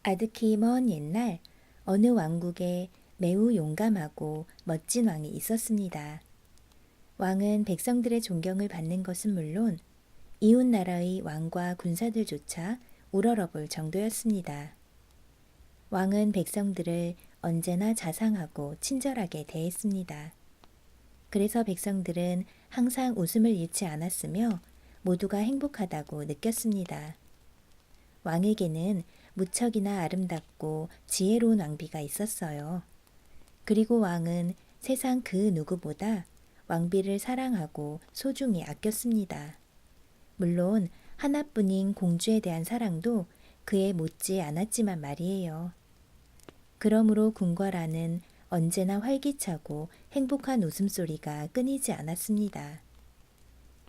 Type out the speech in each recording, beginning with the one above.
아득히 먼 옛날 어느 왕국에 매우 용감하고 멋진 왕이 있었습니다. 왕은 백성들의 존경을 받는 것은 물론 이웃 나라의 왕과 군사들조차 우러러볼 정도였습니다. 왕은 백성들을 언제나 자상하고 친절하게 대했습니다. 그래서 백성들은 항상 웃음을 잃지 않았으며 모두가 행복하다고 느꼈습니다. 왕에게는 무척이나 아름답고 지혜로운 왕비가 있었어요. 그리고 왕은 세상 그 누구보다 왕비를 사랑하고 소중히 아꼈습니다. 물론 하나뿐인 공주에 대한 사랑도 그에 못지 않았지만 말이에요. 그러므로 궁궐안은 언제나 활기차고 행복한 웃음소리가 끊이지 않았습니다.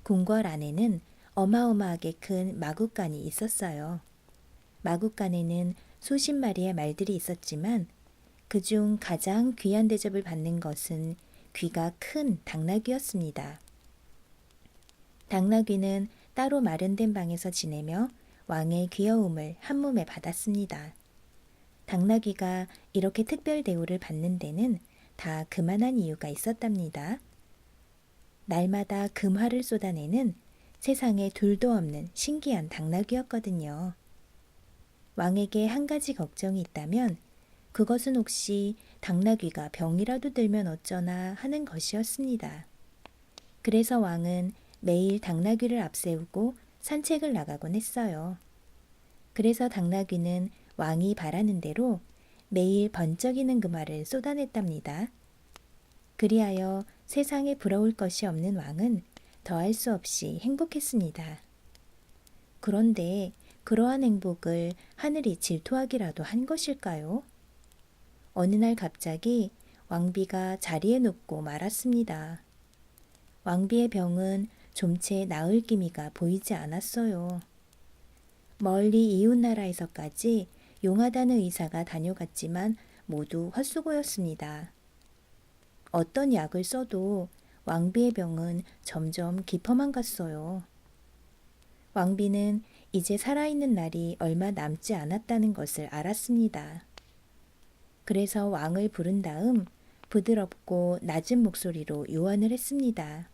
궁궐 안에는 어마어마하게 큰 마구간이 있었어요. 마구간에는 수십 마리의 말들이 있었지만 그중 가장 귀한 대접을 받는 것은 귀가 큰 당나귀였습니다. 당나귀는 따로 마련된 방에서 지내며 왕의 귀여움을 한몸에 받았습니다. 당나귀가 이렇게 특별 대우를 받는 데는 다 그만한 이유가 있었답니다. 날마다 금화를 쏟아내는 세상에 둘도 없는 신기한 당나귀였거든요. 왕에게 한 가지 걱정이 있다면 그것은 혹시 당나귀가 병이라도 들면 어쩌나 하는 것이었습니다. 그래서 왕은 매일 당나귀를 앞세우고 산책을 나가곤 했어요. 그래서 당나귀는 왕이 바라는 대로 매일 번쩍이는 금화를 쏟아냈답니다. 그리하여 세상에 부러울 것이 없는 왕은 더할 수 없이 행복했습니다. 그런데 그러한 행복을 하늘이 질투하기라도 한 것일까요? 어느 날 갑자기 왕비가 자리에 눕고 말았습니다. 왕비의 병은 좀채 나을 기미가 보이지 않았어요. 멀리 이웃 나라에서까지 용하다는 의사가 다녀갔지만 모두 헛수고였습니다. 어떤 약을 써도 왕비의 병은 점점 깊어만 갔어요. 왕비는 이제 살아있는 날이 얼마 남지 않았다는 것을 알았습니다. 그래서 왕을 부른 다음 부드럽고 낮은 목소리로 요한을 했습니다.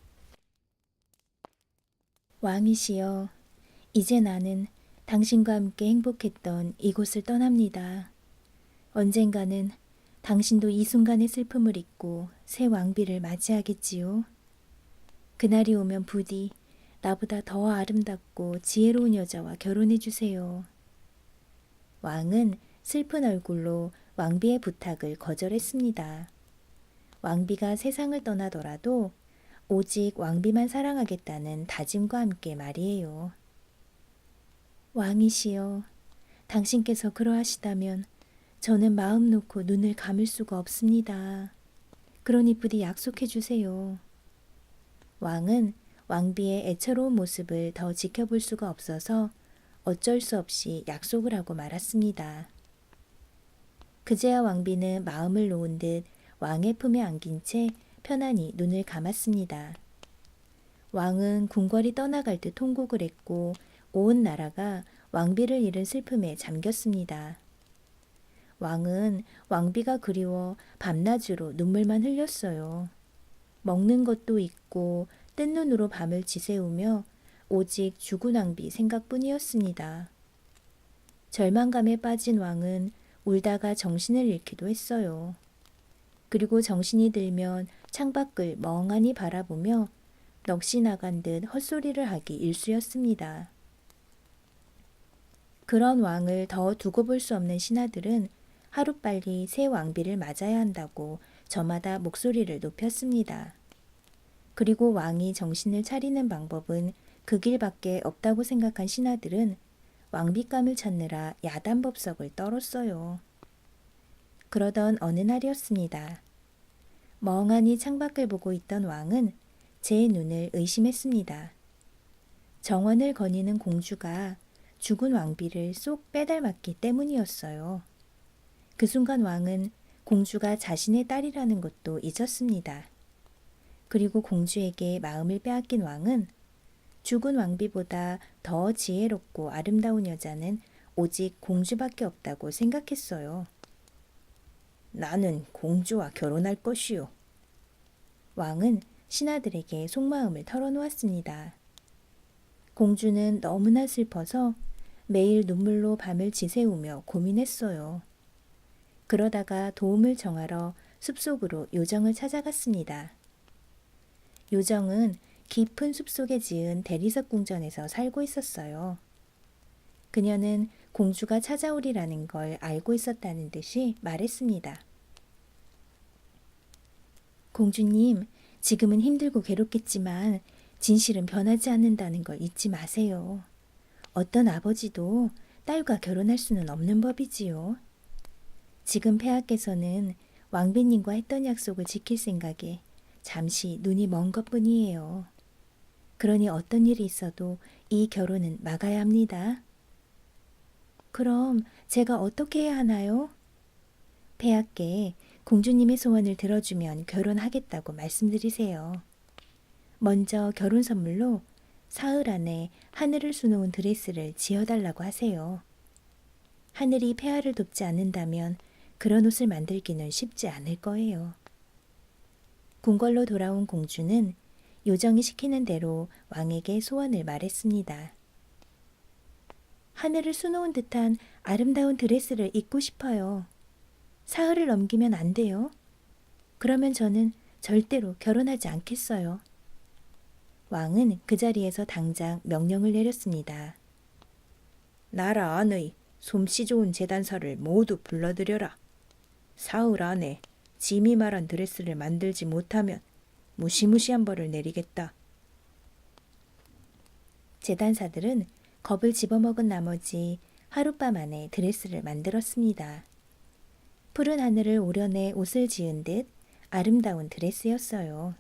왕이시여, 이제 나는 당신과 함께 행복했던 이곳을 떠납니다. 언젠가는 당신도 이 순간의 슬픔을 잊고 새 왕비를 맞이하겠지요. 그날이 오면 부디 나보다 더 아름답고 지혜로운 여자와 결혼해 주세요. 왕은 슬픈 얼굴로 왕비의 부탁을 거절했습니다. 왕비가 세상을 떠나더라도 오직 왕비만 사랑하겠다는 다짐과 함께 말이에요. 왕이시여, 당신께서 그러하시다면 저는 마음 놓고 눈을 감을 수가 없습니다. 그러니 부디 약속해 주세요. 왕은 왕비의 애처로운 모습을 더 지켜볼 수가 없어서 어쩔 수 없이 약속을 하고 말았습니다. 그제야 왕비는 마음을 놓은 듯 왕의 품에 안긴 채 편안히 눈을 감았습니다. 왕은 궁궐이 떠나갈 듯 통곡을 했고 온 나라가 왕비를 잃은 슬픔에 잠겼습니다. 왕은 왕비가 그리워 밤낮으로 눈물만 흘렸어요. 먹는 것도 잊고 뜬 눈으로 밤을 지새우며 오직 죽은 왕비 생각뿐이었습니다. 절망감에 빠진 왕은 울다가 정신을 잃기도 했어요. 그리고 정신이 들면 창밖을 멍하니 바라보며 넋이 나간 듯 헛소리를 하기 일쑤였습니다. 그런 왕을 더 두고 볼 수 없는 신하들은 하루빨리 새 왕비를 맞아야 한다고 저마다 목소리를 높였습니다. 그리고 왕이 정신을 차리는 방법은 그 길밖에 없다고 생각한 신하들은 왕비감을 찾느라 야단법석을 떨었어요. 그러던 어느 날이었습니다. 멍하니 창밖을 보고 있던 왕은 제 눈을 의심했습니다. 정원을 거니는 공주가 죽은 왕비를 쏙 빼닮았기 때문이었어요. 그 순간 왕은 공주가 자신의 딸이라는 것도 잊었습니다. 그리고 공주에게 마음을 빼앗긴 왕은 죽은 왕비보다 더 지혜롭고 아름다운 여자는 오직 공주밖에 없다고 생각했어요. 나는 공주와 결혼할 것이요. 왕은 신하들에게 속마음을 털어놓았습니다. 공주는 너무나 슬퍼서 매일 눈물로 밤을 지새우며 고민했어요. 그러다가 도움을 청하러 숲속으로 요정을 찾아갔습니다. 요정은 깊은 숲속에 지은 대리석 궁전에서 살고 있었어요. 그녀는 공주가 찾아오리라는 걸 알고 있었다는 듯이 말했습니다. 공주님, 지금은 힘들고 괴롭겠지만 진실은 변하지 않는다는 걸 잊지 마세요. 어떤 아버지도 딸과 결혼할 수는 없는 법이지요. 지금 폐하께서는 왕비님과 했던 약속을 지킬 생각에 잠시 눈이 먼 것뿐이에요. 그러니 어떤 일이 있어도 이 결혼은 막아야 합니다. 그럼 제가 어떻게 해야 하나요? 폐하께 공주님의 소원을 들어주면 결혼하겠다고 말씀드리세요. 먼저 결혼 선물로 사흘 안에 하늘을 수놓은 드레스를 지어달라고 하세요. 하늘이 폐하를 돕지 않는다면 그런 옷을 만들기는 쉽지 않을 거예요. 궁궐로 돌아온 공주는 요정이 시키는 대로 왕에게 소원을 말했습니다. 하늘을 수놓은 듯한 아름다운 드레스를 입고 싶어요. 사흘을 넘기면 안 돼요. 그러면 저는 절대로 결혼하지 않겠어요. 왕은 그 자리에서 당장 명령을 내렸습니다. 나라 안의 솜씨 좋은 제단사를 모두 불러들여라. 사흘 안에 짐이 말한 드레스를 만들지 못하면 무시무시한 벌을 내리겠다. 제단사들은 겁을 집어먹은 나머지 하룻밤 안에 드레스를 만들었습니다. 푸른 하늘을 오려내 옷을 지은 듯 아름다운 드레스였어요.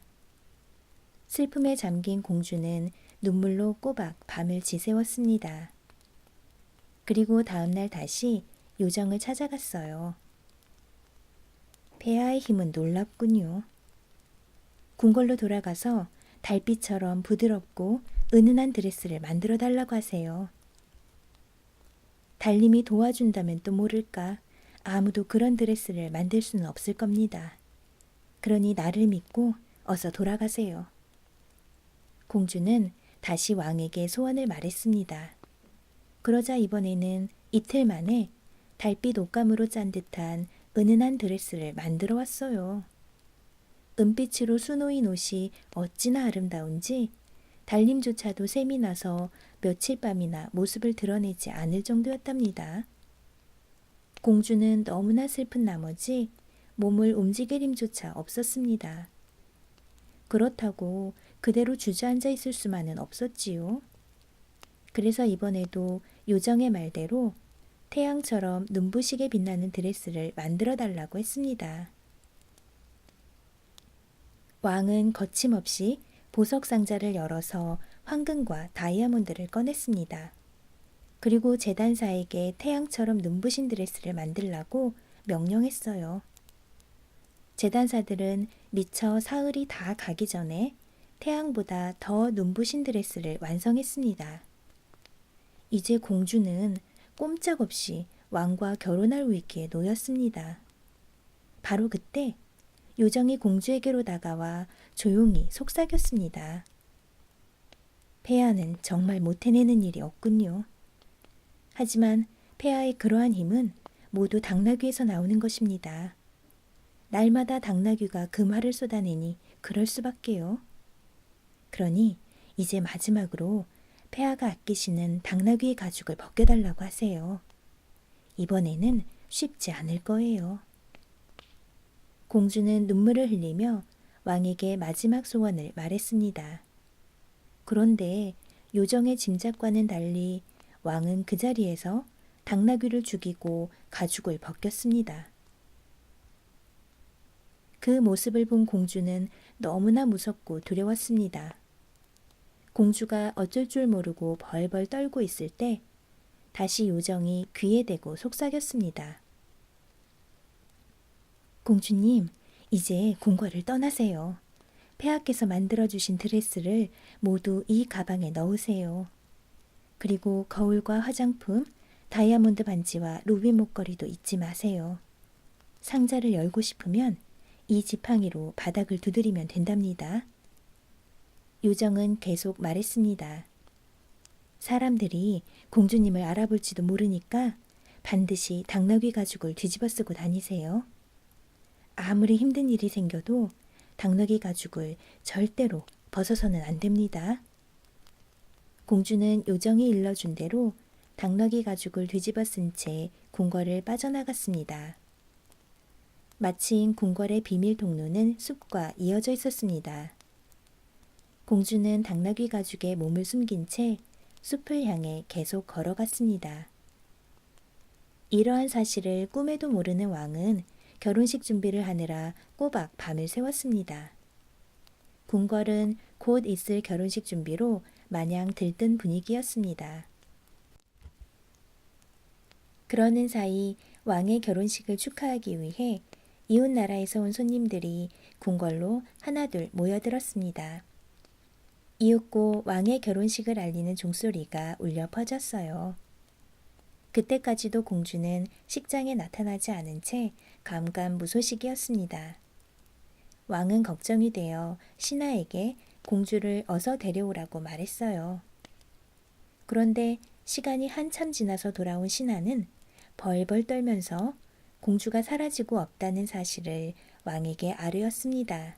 슬픔에 잠긴 공주는 눈물로 꼬박 밤을 지새웠습니다. 그리고 다음날 다시 요정을 찾아갔어요. 폐하의 힘은 놀랍군요. 궁궐로 돌아가서 달빛처럼 부드럽고 은은한 드레스를 만들어 달라고 하세요. 달님이 도와준다면 또 모를까 아무도 그런 드레스를 만들 수는 없을 겁니다. 그러니 나를 믿고 어서 돌아가세요. 공주는 다시 왕에게 소원을 말했습니다. 그러자 이번에는 이틀 만에 달빛 옷감으로 짠 듯한 은은한 드레스를 만들어 왔어요. 은빛으로 수놓인 옷이 어찌나 아름다운지 달님조차도 샘이 나서 며칠 밤이나 모습을 드러내지 않을 정도였답니다. 공주는 너무나 슬픈 나머지 몸을 움직일 힘조차 없었습니다. 그렇다고 그대로 주저앉아 있을 수만은 없었지요. 그래서 이번에도 요정의 말대로 태양처럼 눈부시게 빛나는 드레스를 만들어 달라고 했습니다. 왕은 거침없이 보석 상자를 열어서 황금과 다이아몬드를 꺼냈습니다. 그리고 제단사에게 태양처럼 눈부신 드레스를 만들라고 명령했어요. 제단사들은 미처 사흘이 다 가기 전에 태양보다 더 눈부신 드레스를 완성했습니다. 이제 공주는 꼼짝없이 왕과 결혼할 위기에 놓였습니다. 바로 그때 요정이 공주에게로 다가와 조용히 속삭였습니다. 폐하는 정말 못 해내는 일이 없군요. 하지만 폐하의 그러한 힘은 모두 당나귀에서 나오는 것입니다. 날마다 당나귀가 금화를 쏟아내니 그럴 수밖에요. 그러니 이제 마지막으로 폐하가 아끼시는 당나귀의 가죽을 벗겨달라고 하세요. 이번에는 쉽지 않을 거예요. 공주는 눈물을 흘리며 왕에게 마지막 소원을 말했습니다. 그런데 요정의 짐작과는 달리 왕은 그 자리에서 당나귀를 죽이고 가죽을 벗겼습니다. 그 모습을 본 공주는 너무나 무섭고 두려웠습니다. 공주가 어쩔 줄 모르고 벌벌 떨고 있을 때 다시 요정이 귀에 대고 속삭였습니다. 공주님, 이제 궁궐을 떠나세요. 폐하께서 만들어주신 드레스를 모두 이 가방에 넣으세요. 그리고 거울과 화장품, 다이아몬드 반지와 루비 목걸이도 잊지 마세요. 상자를 열고 싶으면 이 지팡이로 바닥을 두드리면 된답니다. 요정은 계속 말했습니다. 사람들이 공주님을 알아볼지도 모르니까 반드시 당나귀 가죽을 뒤집어 쓰고 다니세요. 아무리 힘든 일이 생겨도 당나귀 가죽을 절대로 벗어서는 안 됩니다. 공주는 요정이 일러준 대로 당나귀 가죽을 뒤집어 쓴 채 궁궐을 빠져나갔습니다. 마침 궁궐의 비밀 통로는 숲과 이어져 있었습니다. 공주는 당나귀 가죽에 몸을 숨긴 채 숲을 향해 계속 걸어갔습니다. 이러한 사실을 꿈에도 모르는 왕은 결혼식 준비를 하느라 꼬박 밤을 새웠습니다. 궁궐은 곧 있을 결혼식 준비로 마냥 들뜬 분위기였습니다. 그러는 사이 왕의 결혼식을 축하하기 위해 이웃 나라에서 온 손님들이 궁궐로 하나둘 모여들었습니다. 이윽고 왕의 결혼식을 알리는 종소리가 울려 퍼졌어요. 그때까지도 공주는 식장에 나타나지 않은 채 감감무소식이었습니다. 왕은 걱정이 되어 신하에게 공주를 어서 데려오라고 말했어요. 그런데 시간이 한참 지나서 돌아온 신하는 벌벌 떨면서 공주가 사라지고 없다는 사실을 왕에게 아뢰었습니다.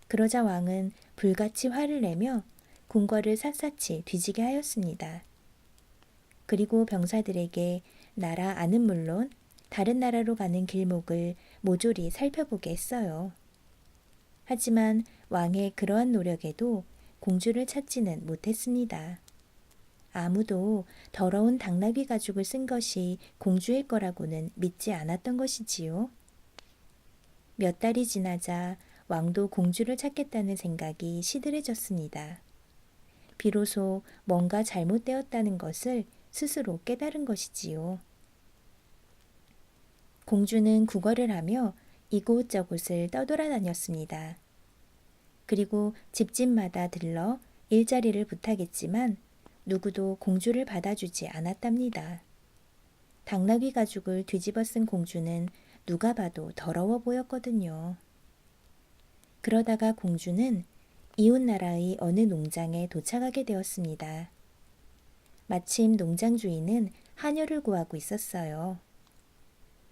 그러자 왕은 불같이 화를 내며 궁궐을 샅샅이 뒤지게 하였습니다. 그리고 병사들에게 나라 안은 물론 다른 나라로 가는 길목을 모조리 살펴보게 했어요. 하지만 왕의 그러한 노력에도 공주를 찾지는 못했습니다. 아무도 더러운 당나귀 가죽을 쓴 것이 공주일 거라고는 믿지 않았던 것이지요. 몇 달이 지나자 왕도 공주를 찾겠다는 생각이 시들해졌습니다. 비로소 뭔가 잘못되었다는 것을 스스로 깨달은 것이지요. 공주는 구걸을 하며 이곳저곳을 떠돌아다녔습니다. 그리고 집집마다 들러 일자리를 부탁했지만 누구도 공주를 받아주지 않았답니다. 당나귀 가죽을 뒤집어 쓴 공주는 누가 봐도 더러워 보였거든요. 그러다가 공주는 이웃 나라의 어느 농장에 도착하게 되었습니다. 마침 농장 주인은 하녀를 구하고 있었어요.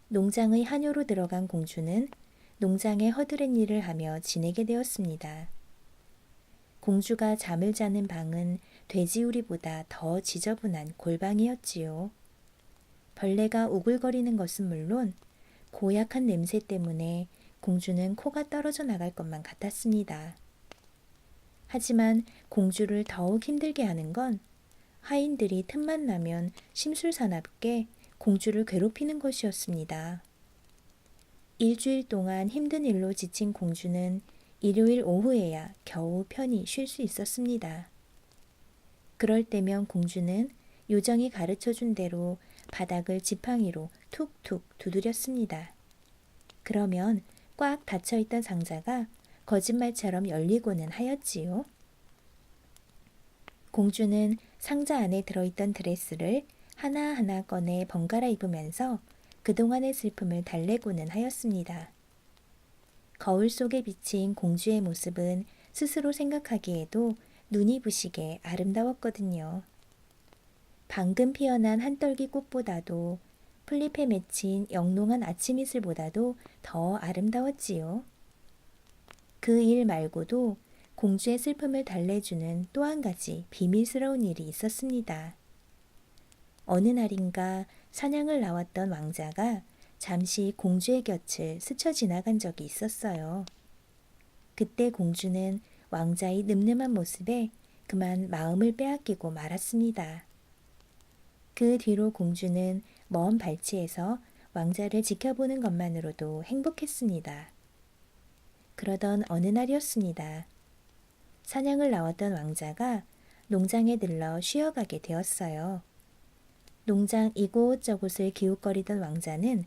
농장의 하녀로 들어간 공주는 농장에 허드렛 일을 하며 지내게 되었습니다. 공주가 잠을 자는 방은 돼지우리보다 더 지저분한 골방이었지요. 벌레가 우글거리는 것은 물론 고약한 냄새 때문에 공주는 코가 떨어져 나갈 것만 같았습니다. 하지만 공주를 더욱 힘들게 하는 건 하인들이 틈만 나면 심술사납게 공주를 괴롭히는 것이었습니다. 일주일 동안 힘든 일로 지친 공주는 일요일 오후에야 겨우 편히 쉴 수 있었습니다. 그럴 때면 공주는 요정이 가르쳐준 대로 바닥을 지팡이로 툭툭 두드렸습니다. 그러면 꽉 닫혀있던 상자가 거짓말처럼 열리고는 하였지요. 공주는 상자 안에 들어있던 드레스를 하나하나 꺼내 번갈아 입으면서 그동안의 슬픔을 달래고는 하였습니다. 거울 속에 비친 공주의 모습은 스스로 생각하기에도 눈이 부시게 아름다웠거든요. 방금 피어난 한떨기 꽃보다도 풀잎에 맺힌 영롱한 아침 이슬보다도 더 아름다웠지요. 그 일 말고도 공주의 슬픔을 달래주는 또 한 가지 비밀스러운 일이 있었습니다. 어느 날인가 사냥을 나왔던 왕자가 잠시 공주의 곁을 스쳐 지나간 적이 있었어요. 그때 공주는 왕자의 늠름한 모습에 그만 마음을 빼앗기고 말았습니다. 그 뒤로 공주는 먼 발치에서 왕자를 지켜보는 것만으로도 행복했습니다. 그러던 어느 날이었습니다. 사냥을 나왔던 왕자가 농장에 들러 쉬어가게 되었어요. 농장 이곳저곳을 기웃거리던 왕자는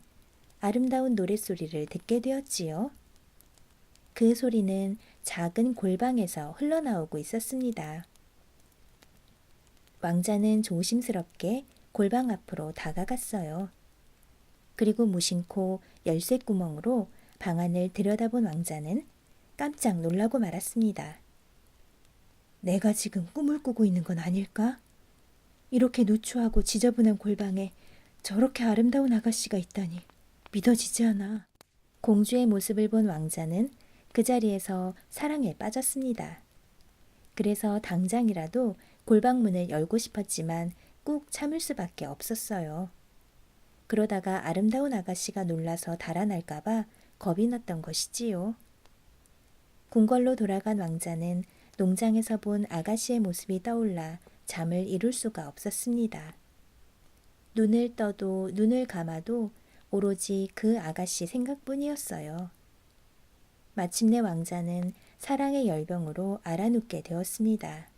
아름다운 노랫소리를 듣게 되었지요. 그 소리는 작은 골방에서 흘러나오고 있었습니다. 왕자는 조심스럽게 골방 앞으로 다가갔어요. 그리고 무심코 열쇠 구멍으로 방 안을 들여다본 왕자는 깜짝 놀라고 말았습니다. 내가 지금 꿈을 꾸고 있는 건 아닐까? 이렇게 누추하고 지저분한 골방에 저렇게 아름다운 아가씨가 있다니 믿어지지 않아. 공주의 모습을 본 왕자는 그 자리에서 사랑에 빠졌습니다. 그래서 당장이라도 골방문을 열고 싶었지만 꾹 참을 수밖에 없었어요. 그러다가 아름다운 아가씨가 놀라서 달아날까봐 겁이 났던 것이지요. 궁궐로 돌아간 왕자는 농장에서 본 아가씨의 모습이 떠올라 잠을 이룰 수가 없었습니다. 눈을 떠도 눈을 감아도 오로지 그 아가씨 생각뿐이었어요. 마침내 왕자는 사랑의 열병으로 알아눕게 되었습니다.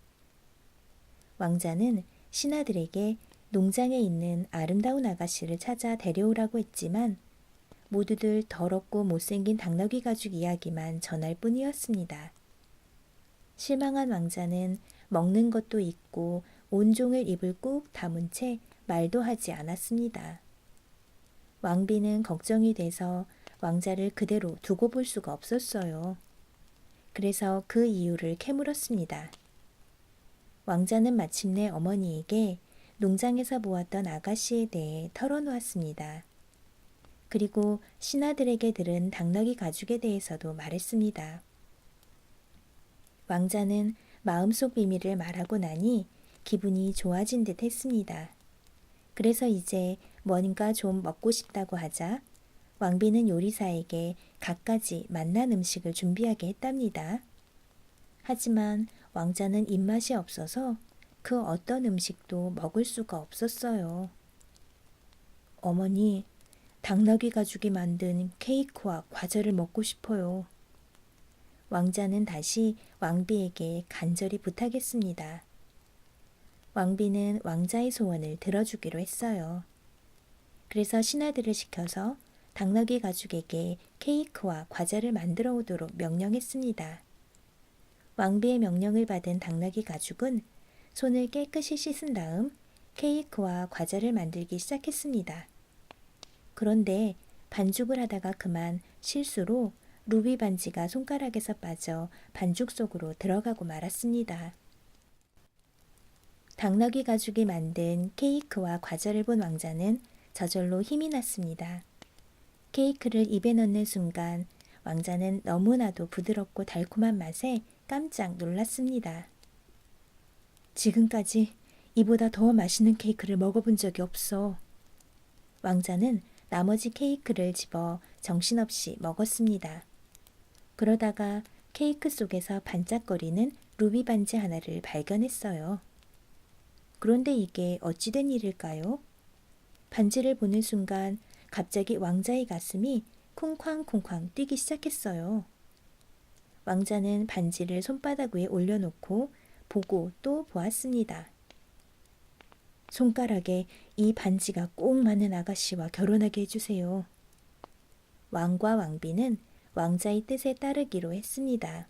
왕자는 신하들에게 농장에 있는 아름다운 아가씨를 찾아 데려오라고 했지만 모두들 더럽고 못생긴 당나귀 가죽 이야기만 전할 뿐이었습니다. 실망한 왕자는 먹는 것도 잊고 온종일 입을 꾹 다문 채 말도 하지 않았습니다. 왕비는 걱정이 돼서 왕자를 그대로 두고 볼 수가 없었어요. 그래서 그 이유를 캐물었습니다. 왕자는 마침내 어머니에게 농장에서 보았던 아가씨에 대해 털어놓았습니다. 그리고 신하들에게 들은 당나귀 가죽에 대해서도 말했습니다. 왕자는 마음속 비밀을 말하고 나니 기분이 좋아진 듯 했습니다. 그래서 이제 뭔가 좀 먹고 싶다고 하자 왕비는 요리사에게 갖가지 맛난 음식을 준비하게 했답니다. 하지만 왕자는 입맛이 없어서 그 어떤 음식도 먹을 수가 없었어요. 어머니, 당나귀 가죽이 만든 케이크와 과자를 먹고 싶어요. 왕자는 다시 왕비에게 간절히 부탁했습니다. 왕비는 왕자의 소원을 들어주기로 했어요. 그래서 신하들을 시켜서 당나귀 가죽에게 케이크와 과자를 만들어 오도록 명령했습니다. 왕비의 명령을 받은 당나귀 가죽은 손을 깨끗이 씻은 다음 케이크와 과자를 만들기 시작했습니다. 그런데 반죽을 하다가 그만 실수로 루비 반지가 손가락에서 빠져 반죽 속으로 들어가고 말았습니다. 당나귀 가죽이 만든 케이크와 과자를 본 왕자는 저절로 힘이 났습니다. 케이크를 입에 넣는 순간 왕자는 너무나도 부드럽고 달콤한 맛에 깜짝 놀랐습니다. 지금까지 이보다 더 맛있는 케이크를 먹어본 적이 없어. 왕자는 나머지 케이크를 집어 정신없이 먹었습니다. 그러다가 케이크 속에서 반짝거리는 루비 반지 하나를 발견했어요. 그런데 이게 어찌된 일일까요? 반지를 보는 순간 갑자기 왕자의 가슴이 쿵쾅쿵쾅 뛰기 시작했어요. 왕자는 반지를 손바닥 위에 올려놓고 보고 또 보았습니다. 손가락에 이 반지가 꼭 맞는 아가씨와 결혼하게 해주세요. 왕과 왕비는 왕자의 뜻에 따르기로 했습니다.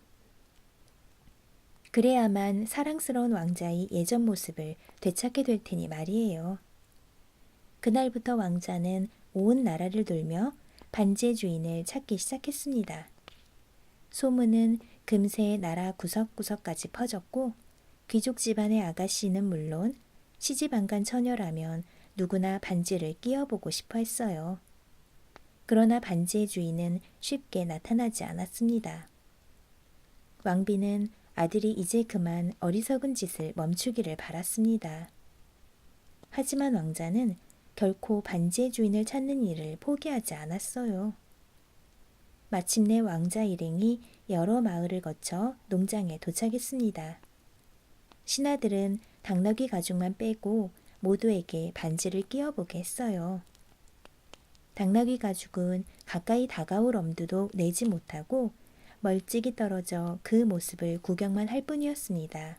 그래야만 사랑스러운 왕자의 예전 모습을 되찾게 될 테니 말이에요. 그날부터 왕자는 온 나라를 돌며 반지의 주인을 찾기 시작했습니다. 소문은 금세 나라 구석구석까지 퍼졌고 귀족 집안의 아가씨는 물론 시집 안 간 처녀라면 누구나 반지를 끼워보고 싶어 했어요. 그러나 반지의 주인은 쉽게 나타나지 않았습니다. 왕비는 아들이 이제 그만 어리석은 짓을 멈추기를 바랐습니다. 하지만 왕자는 결코 반지의 주인을 찾는 일을 포기하지 않았어요. 마침내 왕자 일행이 여러 마을을 거쳐 농장에 도착했습니다. 신하들은 당나귀 가죽만 빼고 모두에게 반지를 끼워보게 했어요. 당나귀 가죽은 가까이 다가올 엄두도 내지 못하고 멀찍이 떨어져 그 모습을 구경만 할 뿐이었습니다.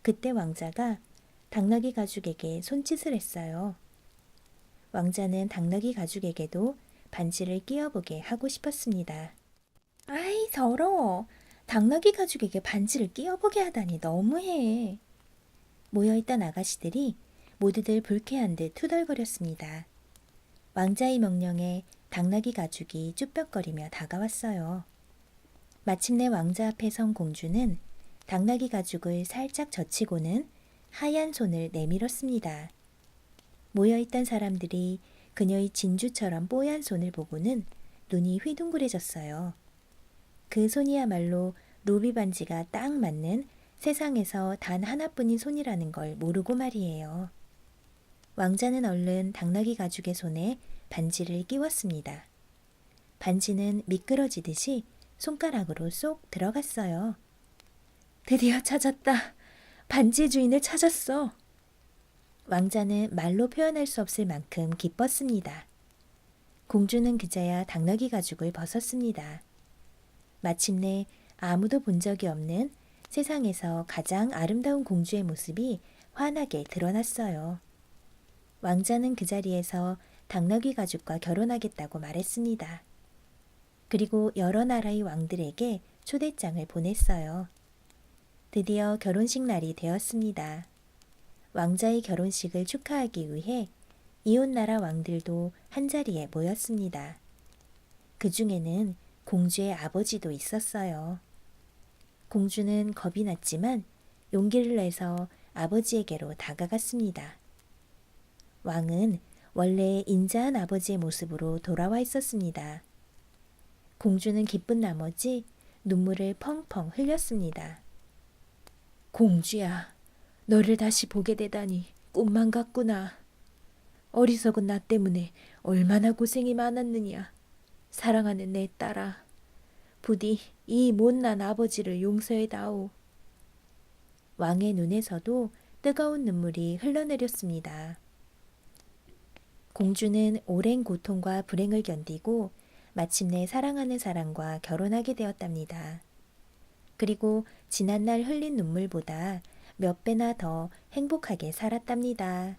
그때 왕자가 당나귀 가죽에게 손짓을 했어요. 왕자는 당나귀 가죽에게도 반지를 끼워보게 하고 싶었습니다. 아이, 더러워. 당나귀 가죽에게 반지를 끼워보게 하다니 너무해. 모여있던 아가씨들이 모두들 불쾌한 듯 투덜거렸습니다. 왕자의 명령에 당나귀 가죽이 쭈뼛거리며 다가왔어요. 마침내 왕자 앞에 선 공주는 당나귀 가죽을 살짝 젖히고는 하얀 손을 내밀었습니다. 모여있던 사람들이 그녀의 진주처럼 뽀얀 손을 보고는 눈이 휘둥그레졌어요. 그 손이야말로 루비 반지가 딱 맞는 세상에서 단 하나뿐인 손이라는 걸 모르고 말이에요. 왕자는 얼른 당나귀 가죽의 손에 반지를 끼웠습니다. 반지는 미끄러지듯이 손가락으로 쏙 들어갔어요. 드디어 찾았다. 반지의 주인을 찾았어. 왕자는 말로 표현할 수 없을 만큼 기뻤습니다. 공주는 그제야 당나귀 가죽을 벗었습니다. 마침내 아무도 본 적이 없는 세상에서 가장 아름다운 공주의 모습이 환하게 드러났어요. 왕자는 그 자리에서 당나귀 가죽과 결혼하겠다고 말했습니다. 그리고 여러 나라의 왕들에게 초대장을 보냈어요. 드디어 결혼식 날이 되었습니다. 왕자의 결혼식을 축하하기 위해 이웃나라 왕들도 한자리에 모였습니다. 그 중에는 공주의 아버지도 있었어요. 공주는 겁이 났지만 용기를 내서 아버지에게로 다가갔습니다. 왕은 원래 인자한 아버지의 모습으로 돌아와 있었습니다. 공주는 기쁜 나머지 눈물을 펑펑 흘렸습니다. 공주야, 너를 다시 보게 되다니 꿈만 같구나. 어리석은 나 때문에 얼마나 고생이 많았느냐. 사랑하는 내 딸아, 부디 이 못난 아버지를 용서해다오. 왕의 눈에서도 뜨거운 눈물이 흘러내렸습니다. 공주는 오랜 고통과 불행을 견디고 마침내 사랑하는 사람과 결혼하게 되었답니다. 그리고 지난날 흘린 눈물보다 몇 배나 더 행복하게 살았답니다.